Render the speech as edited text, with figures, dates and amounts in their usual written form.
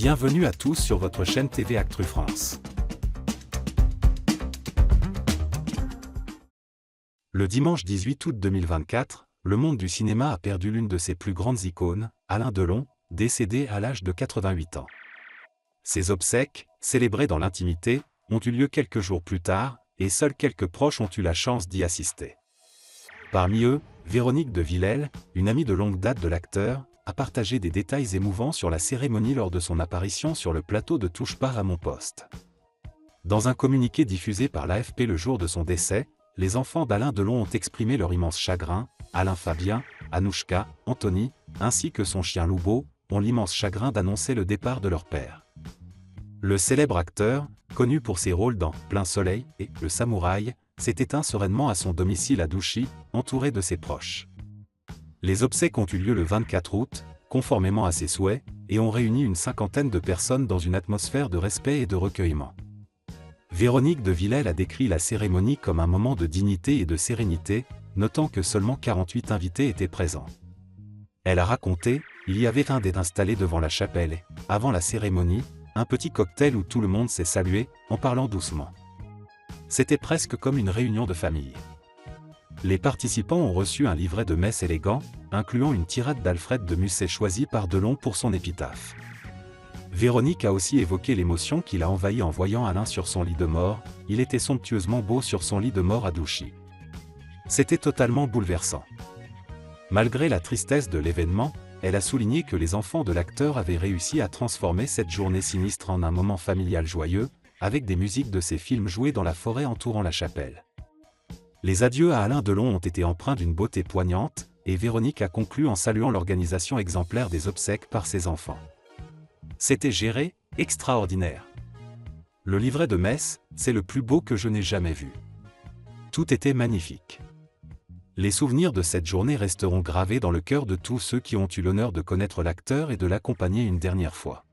Bienvenue à tous sur votre chaîne TV Actu France. Le dimanche 18 août 2024, le monde du cinéma a perdu l'une de ses plus grandes icônes, Alain Delon, décédé à l'âge de 88 ans. Ses obsèques, célébrées dans l'intimité, ont eu lieu quelques jours plus tard, et seuls quelques proches ont eu la chance d'y assister. Parmi eux, Véronique de Villèle, une amie de longue date de l'acteur, a partagé des détails émouvants sur la cérémonie lors de son apparition sur le plateau de Touche pas à mon poste. Dans un communiqué diffusé par l'AFP le jour de son décès, les enfants d'Alain Delon ont exprimé leur immense chagrin. Alain Fabien, Anouchka, Anthony, ainsi que son chien Loubo, ont l'immense chagrin d'annoncer le départ de leur père. Le célèbre acteur, connu pour ses rôles dans Plein Soleil et Le Samouraï, s'est éteint sereinement à son domicile à Douchy, entouré de ses proches. Les obsèques ont eu lieu le 24 août, conformément à ses souhaits, et ont réuni une cinquantaine de personnes dans une atmosphère de respect et de recueillement. Véronique de Villèle a décrit la cérémonie comme un moment de dignité et de sérénité, notant que seulement 48 invités étaient présents. Elle a raconté, il y avait un dé installé devant la chapelle et, avant la cérémonie, un petit cocktail où tout le monde s'est salué, en parlant doucement. C'était presque comme une réunion de famille. Les participants ont reçu un livret de messe élégant, incluant une tirade d'Alfred de Musset choisie par Delon pour son épitaphe. Véronique a aussi évoqué l'émotion qui l'a envahi en voyant Alain sur son lit de mort. Il était somptueusement beau sur son lit de mort à Douchy. C'était totalement bouleversant. Malgré la tristesse de l'événement, elle a souligné que les enfants de l'acteur avaient réussi à transformer cette journée sinistre en un moment familial joyeux, avec des musiques de ses films jouées dans la forêt entourant la chapelle. Les adieux à Alain Delon ont été empreints d'une beauté poignante, et Véronique a conclu en saluant l'organisation exemplaire des obsèques par ses enfants. C'était géré, extraordinaire. Le livret de messe, c'est le plus beau que je n'ai jamais vu. Tout était magnifique. Les souvenirs de cette journée resteront gravés dans le cœur de tous ceux qui ont eu l'honneur de connaître l'acteur et de l'accompagner une dernière fois.